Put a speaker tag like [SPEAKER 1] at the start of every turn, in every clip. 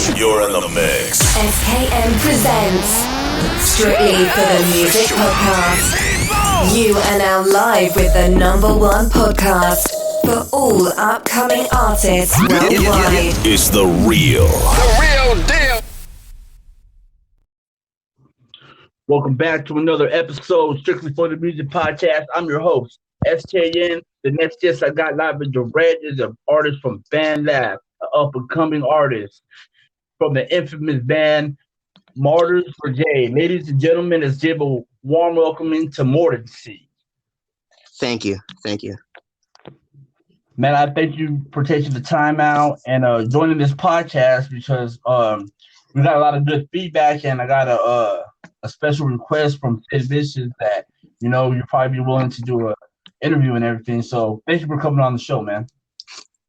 [SPEAKER 1] You're in the mix.
[SPEAKER 2] SKM presents Strictly for the Music Podcast. You are now live with the #1 podcast for all upcoming artists worldwide.
[SPEAKER 1] It's the real deal.
[SPEAKER 3] Welcome back to another episode, Strictly for the Music Podcast. I'm your host, SKN. The next guest I got live in Durant is an artist from Bandlab, an up-and-coming artist from the infamous band Martyrs for J. Ladies and gentlemen, let's give a warm welcome to Mortancy.
[SPEAKER 4] Thank you.
[SPEAKER 3] Man, I thank you for taking the time out and joining this podcast because we got a lot of good feedback, and I got a special request from Sid Vicious that, you know, you'll probably be willing to do an interview and everything. So thank you for coming on the show, man.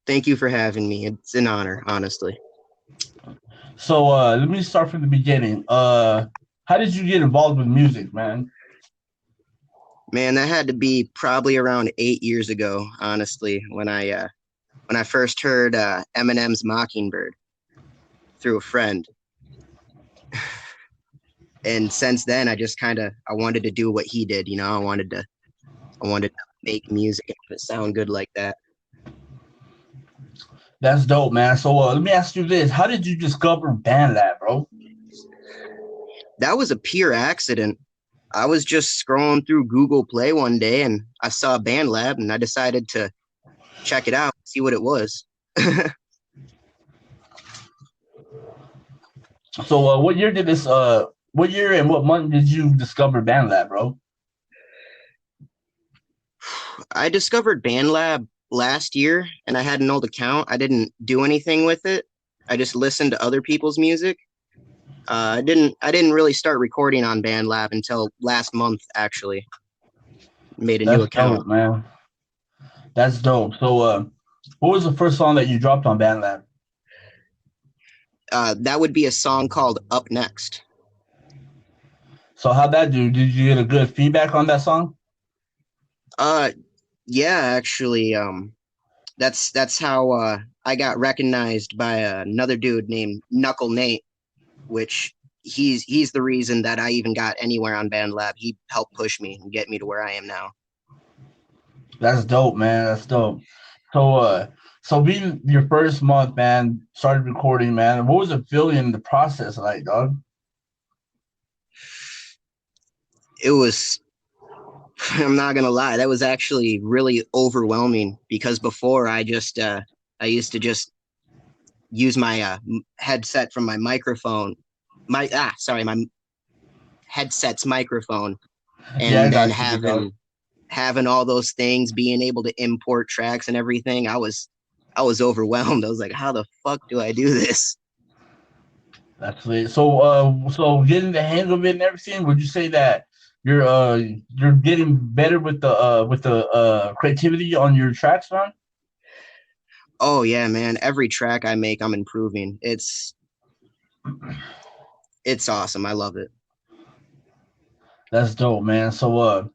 [SPEAKER 4] Thank you for having me. It's an honor, honestly.
[SPEAKER 3] So let me start from the beginning. How did you get involved with music, man?
[SPEAKER 4] Man, that had to be probably around 8 years ago, honestly, when I first heard Eminem's Mockingbird through a friend. And since then, I just I wanted to do what he did, you know. I wanted to make music and have it sound good like that.
[SPEAKER 3] That's dope, man. So let me ask you this: how did you discover Bandlab, bro?
[SPEAKER 4] That was a pure accident. I was just scrolling through Google Play one day, and I saw Bandlab, and I decided to check it out, see what it was.
[SPEAKER 3] So what year did this? What year and what month did you discover Bandlab, bro?
[SPEAKER 4] I discovered Bandlab last year, and I had an old account. I didn't do anything with it. I just listened to other people's music. I didn't really start recording on Bandlab until last month, actually. Made a new account.
[SPEAKER 3] Dope, man. That's dope. So what was the first song that you dropped on Bandlab?
[SPEAKER 4] That would be a song called Up Next.
[SPEAKER 3] So how'd that do? Did you get a good feedback on that song?
[SPEAKER 4] Yeah, actually, that's how I got recognized by another dude named Knuckle Nate, which he's the reason that I even got anywhere on Bandlab. He helped push me and get me to where I am now.
[SPEAKER 3] That's dope, man. That's dope. So being your first month, man, started recording, man. What was the feeling in the process like, dog?
[SPEAKER 4] It was, I'm not gonna lie, that was actually really overwhelming because before I used to just use my headset from my microphone, my headset's microphone, and then having all those things, being able to import tracks and everything. I was overwhelmed. I was like, how the fuck do I do this?
[SPEAKER 3] That's it. So getting the hang of it and everything, would you say that you're getting better with the creativity on your tracks, man?
[SPEAKER 4] Oh yeah, man. Every track I make, I'm improving. It's awesome. I love it.
[SPEAKER 3] That's dope, man. So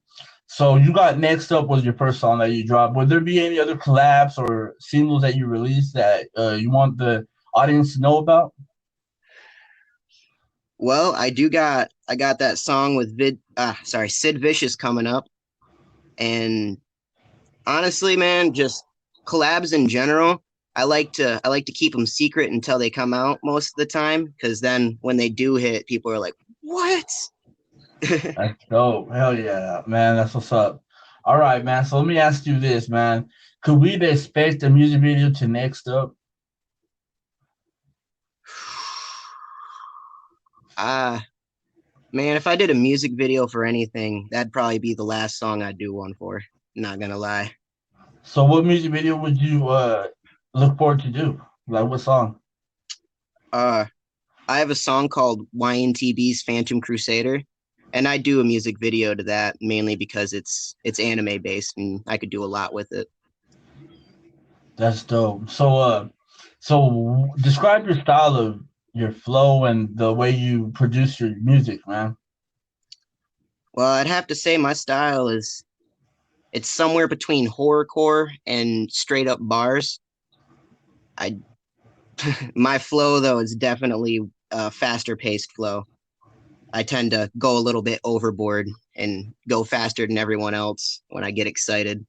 [SPEAKER 3] you got Next Up was your first song that you dropped. Would there be any other collabs or singles that you released that you want the audience to know about?
[SPEAKER 4] Well, I got that song with Sid Vicious coming up. And honestly, man, just collabs in general, I like to keep them secret until they come out most of the time, because then when they do hit, people are like, what?
[SPEAKER 3] That's dope. Hell yeah, man. That's what's up. All right, man. So let me ask you this, man. Could we expect a music video to Next Up?
[SPEAKER 4] Man, if I did a music video for anything, that'd probably be the last song I'd do one for. Not gonna lie.
[SPEAKER 3] So what music video would you look forward to do? Like what song?
[SPEAKER 4] I have a song called YNTB's Phantom Crusader, and I do a music video to that mainly because it's anime based and I could do a lot with it.
[SPEAKER 3] That's dope. So describe your style of your flow and the way you produce your music, man.
[SPEAKER 4] Well, I'd have to say my style it's somewhere between horrorcore and straight up bars. My flow though is definitely a faster paced flow. I tend to go a little bit overboard and go faster than everyone else when I get excited.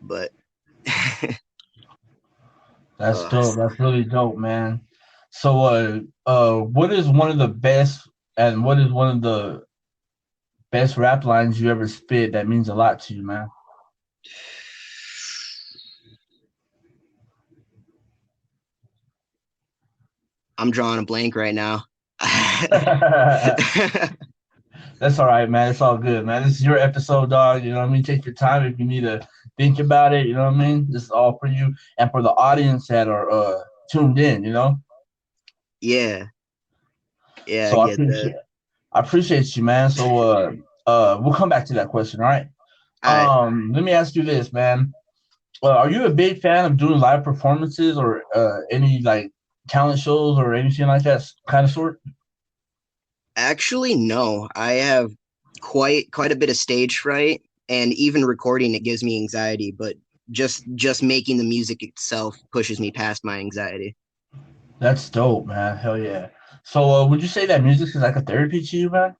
[SPEAKER 4] But
[SPEAKER 3] That's
[SPEAKER 4] uh,
[SPEAKER 3] dope. That's really dope, man. So, what is one of the best, and what is one of the best rap lines you ever spit that means a lot to you, man?
[SPEAKER 4] I'm drawing a blank right now.
[SPEAKER 3] That's all right, man. It's all good, man. This is your episode, dog. You know what I mean? Take your time if you need to think about it. You know what I mean? This is all for you and for the audience that are tuned in. You know.
[SPEAKER 4] Yeah, yeah, I
[SPEAKER 3] So
[SPEAKER 4] get that.
[SPEAKER 3] I appreciate you, man. So we'll come back to that question. All right.
[SPEAKER 4] All right.
[SPEAKER 3] Let me ask you this, man. Are you a big fan of doing live performances or any like talent shows or anything like that kind of sort?
[SPEAKER 4] Actually, no. I have quite a bit of stage fright, and even recording it gives me anxiety, but just making the music itself pushes me past my anxiety.
[SPEAKER 3] That's dope, man. Hell yeah. So would you say that music is like a therapy to you, man?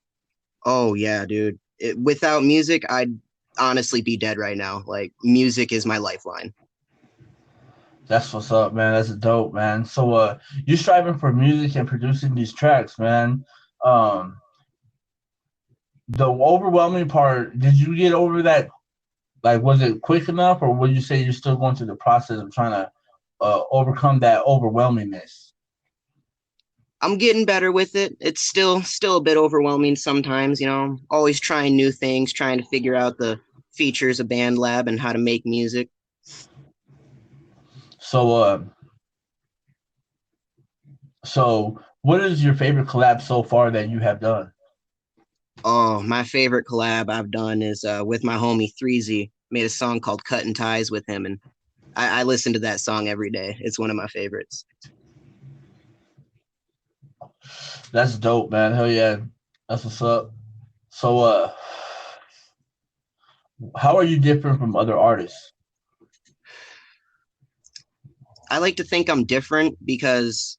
[SPEAKER 4] Oh yeah, dude. Without music, I'd honestly be dead right now. Like music is my lifeline.
[SPEAKER 3] That's what's up, man. That's dope, man. So you striving for music and producing these tracks, man. Um the overwhelming part, did you get over that? Like, was it quick enough, or would you say you're still going through the process of trying to overcome that overwhelmingness?
[SPEAKER 4] I'm getting better with it. It's still a bit overwhelming sometimes, you know. Always trying new things, trying to figure out the features of Bandlab and how to make music.
[SPEAKER 3] So, what is your favorite collab so far that you have done?
[SPEAKER 4] Oh, my favorite collab I've done is with my homie 3Z. Made a song called Cutting Ties with him, and I listen to that song every day. It's one of my favorites.
[SPEAKER 3] That's dope, man. Hell yeah, that's what's up. So, how are you different from other artists?
[SPEAKER 4] I like to think I'm different because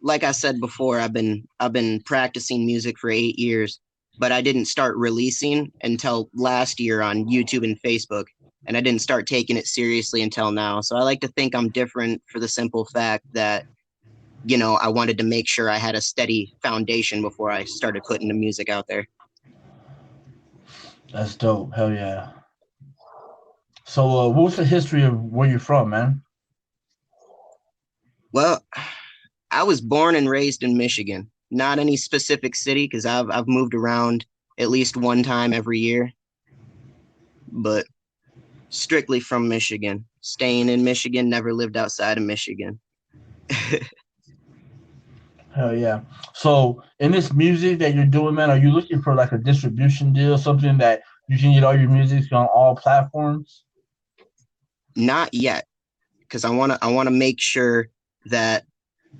[SPEAKER 4] like I said before, I've been practicing music for 8 years, but I didn't start releasing until last year on YouTube and Facebook, and I didn't start taking it seriously until now. So I like to think I'm different for the simple fact that, you know, I wanted to make sure I had a steady foundation before I started putting the music out there.
[SPEAKER 3] That's dope. Hell yeah. So, what's the history of where you're from, man?
[SPEAKER 4] Well, I was born and raised in Michigan, not any specific city because I've moved around at least one time every year, but strictly from Michigan. Staying in Michigan, never lived outside of Michigan.
[SPEAKER 3] Hell yeah. So, in this music that you're doing, man, are you looking for like a distribution deal, something that you can get all your music on all platforms?
[SPEAKER 4] Not yet, because I want to make sure that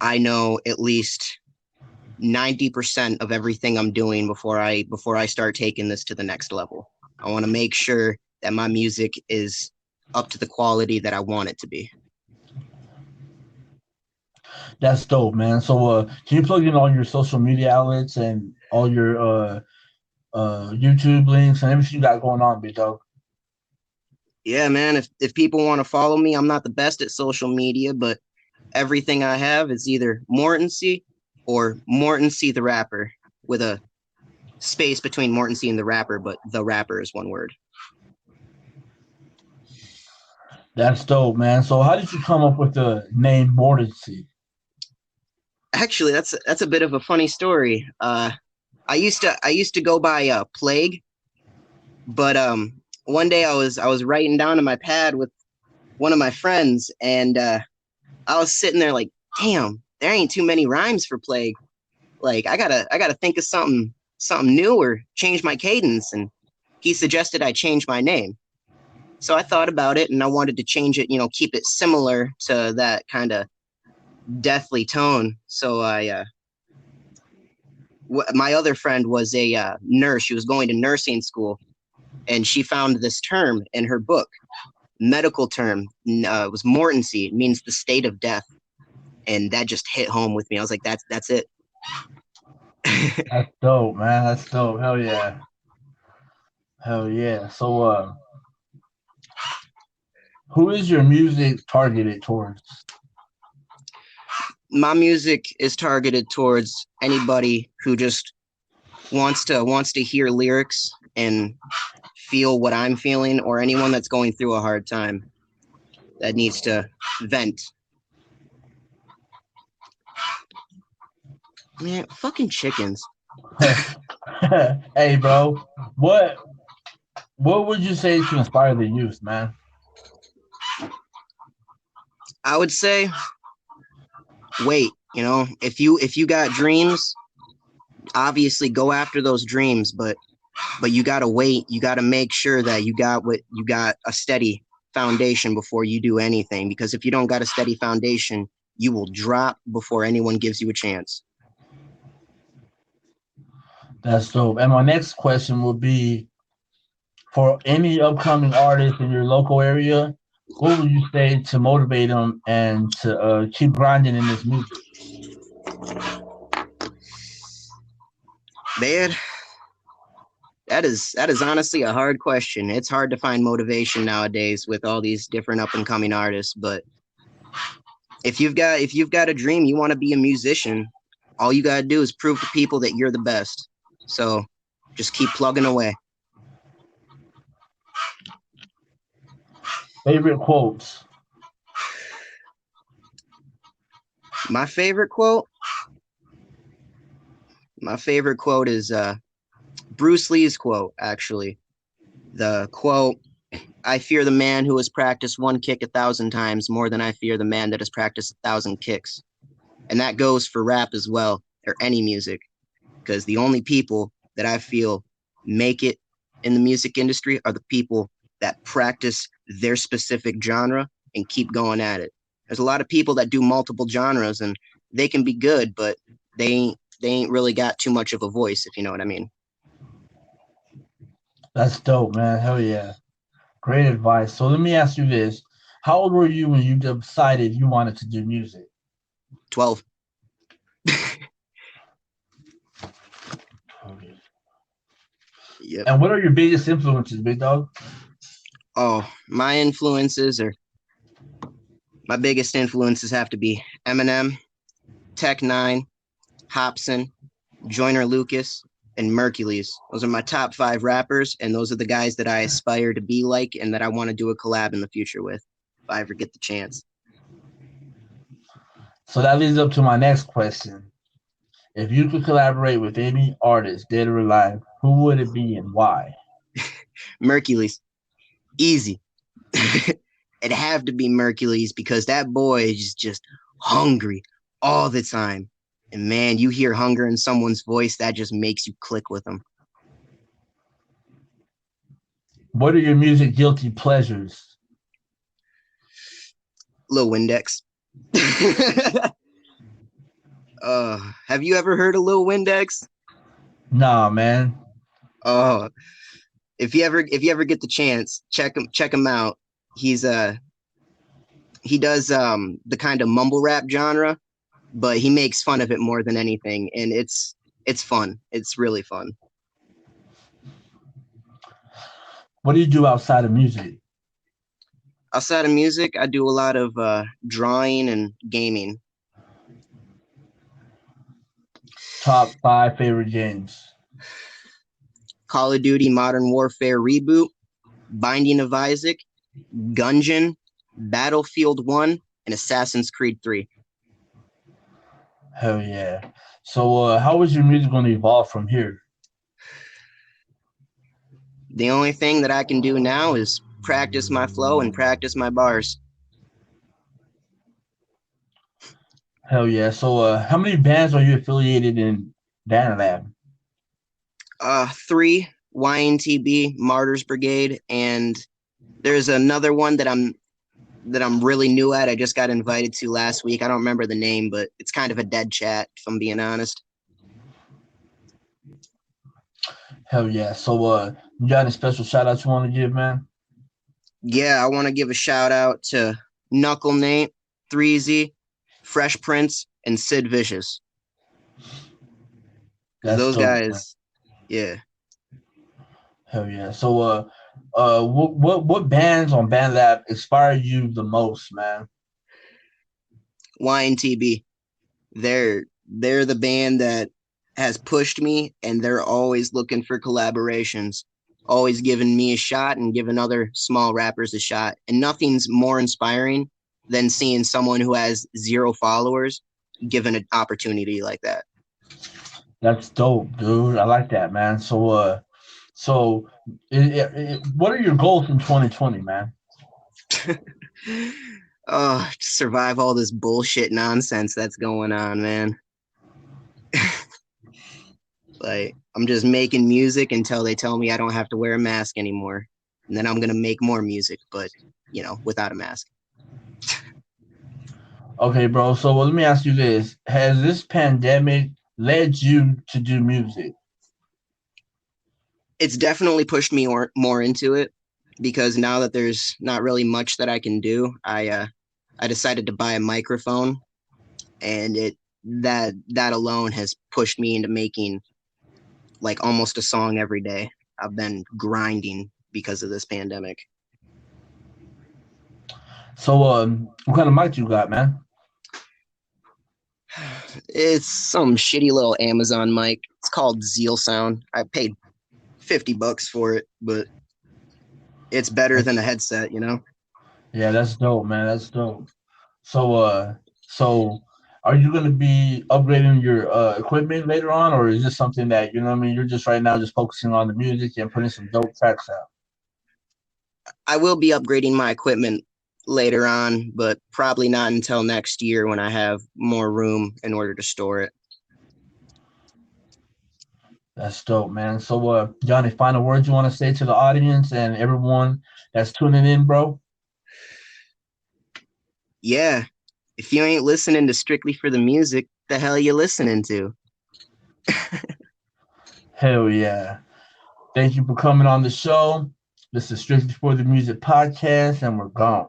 [SPEAKER 4] I know at least 90% of everything I'm doing before I start taking this to the next level. I want to make sure that my music is up to the quality that I want it to be.
[SPEAKER 3] That's dope, man. So, can you plug in all your social media outlets and all your YouTube links and everything you got going on, big dog?
[SPEAKER 4] Yeah, man, if people want to follow me, I'm not the best at social media, but everything I have is either Mortancy or Mortancy the rapper with a space between Mortancy and the rapper, but the rapper is one word.
[SPEAKER 3] That's dope, man. So, how did you come up with the name Mortancy?
[SPEAKER 4] Actually, that's a bit of a funny story. I used to go by Plague, but one day I was writing down on my pad with one of my friends, and I was sitting there like, damn, there ain't too many rhymes for Plague. Like I gotta think of something new or change my cadence. And he suggested I change my name. So I thought about it and I wanted to change it, you know, keep it similar to that kind of deathly tone. So my other friend was a nurse. She was going to nursing school, and she found this term in her book, medical term. It was Mortancy. It means the state of death. and that just hit home with me. I was like, that's it.
[SPEAKER 3] That's dope, man. That's dope. Hell yeah. Hell yeah. So, who is your music targeted towards?
[SPEAKER 4] My music is targeted towards anybody who just wants to hear lyrics and feel what I'm feeling, or anyone that's going through a hard time that needs to vent. Man, fucking chickens.
[SPEAKER 3] Hey, bro, what would you say to inspire the youth, man?
[SPEAKER 4] I would say wait, if you got dreams, obviously go after those dreams, but you got to wait. You got to make sure that you got a steady foundation before you do anything, because if you don't got a steady foundation, you will drop before anyone gives you a chance.
[SPEAKER 3] That's dope. And my next question will be, for any upcoming artists in your local area, what would you say to motivate them and to keep grinding in this music?
[SPEAKER 4] Man, that is honestly a hard question. It's hard to find motivation nowadays with all these different up and coming artists, but if you've got a dream, you want to be a musician, all you got to do is prove to people that you're the best. So just keep plugging away.
[SPEAKER 3] Favorite quotes?
[SPEAKER 4] My favorite quote is Bruce Lee's quote, actually. The quote, "I fear the man who has practiced one kick 1,000 times more than I fear the man that has practiced 1,000 kicks." And that goes for rap as well, or any music, because the only people that I feel make it in the music industry are the people that practice their specific genre and keep going at it. There's a lot of people that do multiple genres and they can be good, but they ain't really got too much of a voice, if you know what I mean.
[SPEAKER 3] That's dope, man. Hell yeah. Great advice. So let me ask you this. How old were you when you decided you wanted to do music?
[SPEAKER 4] 12. Yep.
[SPEAKER 3] And what are your biggest influences, big dog?
[SPEAKER 4] Oh, my biggest influences have to be Eminem, Tech Nine, Hobson, Joyner Lucas, and Mercules. Those are my top 5 rappers, and those are the guys that I aspire to be like and that I want to do a collab in the future with, if I ever get the chance.
[SPEAKER 3] So that leads up to my next question. If you could collaborate with any artist, dead or alive, who would it be and why?
[SPEAKER 4] Mercules. Easy. It'd have to be Mercules, because that boy is just hungry all the time. And man, you hear hunger in someone's voice, that just makes you click with them.
[SPEAKER 3] What are your music guilty pleasures?
[SPEAKER 4] Lil Windex. Have you ever heard of Lil Windex?
[SPEAKER 3] Nah, man.
[SPEAKER 4] If you ever get the chance, check him out. He does the kind of mumble rap genre, but he makes fun of it more than anything, and it's fun. It's really fun.
[SPEAKER 3] What do you do outside of music?
[SPEAKER 4] Outside of music, I do a lot of drawing and gaming.
[SPEAKER 3] Top 5 favorite games?
[SPEAKER 4] Call of Duty Modern Warfare Reboot, Binding of Isaac, Gungeon, Battlefield 1, and Assassin's Creed 3.
[SPEAKER 3] Hell yeah. So how is your music going to evolve from here?
[SPEAKER 4] The only thing that I can do now is practice my flow and practice my bars.
[SPEAKER 3] Hell yeah. So how many bands are you affiliated in Bandlab?
[SPEAKER 4] 3, YNTB, Martyrs Brigade, and there's another one that I'm really new at. I just got invited to last week. I don't remember the name, but it's kind of a dead chat, if I'm being honest.
[SPEAKER 3] Hell yeah. So you got any special shout outs you want to give, man?
[SPEAKER 4] Yeah, I want to give a shout out to Knuckle Nate, Threezy, Fresh Prince, and Sid Vicious.
[SPEAKER 3] That's
[SPEAKER 4] Those
[SPEAKER 3] dope,
[SPEAKER 4] guys, yeah.
[SPEAKER 3] hell yeah. So what bands on Bandlab inspire you the most, man?
[SPEAKER 4] YNTB. They're the band that has pushed me, and they're always looking for collaborations, always giving me a shot and giving other small rappers a shot. And nothing's more inspiring than seeing someone who has 0 followers given an opportunity like that.
[SPEAKER 3] That's dope, dude. I like that, man. So what are your goals in 2020, man?
[SPEAKER 4] Survive all this bullshit nonsense that's going on, man. Like, I'm just making music until they tell me I don't have to wear a mask anymore. And then I'm going to make more music, but, without a mask.
[SPEAKER 3] Okay, bro. So let me ask you this. Has this pandemic led you to do music?
[SPEAKER 4] It's definitely pushed me more into it, because now that there's not really much that I can do, I decided to buy a microphone, and that alone has pushed me into making like almost a song every day. I've been grinding because of this pandemic.
[SPEAKER 3] So what kind of mic you got, man?
[SPEAKER 4] It's some shitty little Amazon mic. It's called Zeal Sound. I paid $50 for it, but it's better than a headset,
[SPEAKER 3] Yeah, that's dope, man. That's dope. So are you gonna be upgrading your equipment later on, or is this something that you're just right now just focusing on the music and putting some dope tracks out?
[SPEAKER 4] I will be upgrading my equipment later on, but probably not until next year when I have more room in order to store it.
[SPEAKER 3] That's dope, man. So Johnny, final words you want to say to the audience and everyone that's tuning in, bro?
[SPEAKER 4] Yeah. If you ain't listening to Strictly for the Music, the hell you listening to?
[SPEAKER 3] Hell yeah. Thank you for coming on the show. This is Strictly for the Music podcast, and we're gone.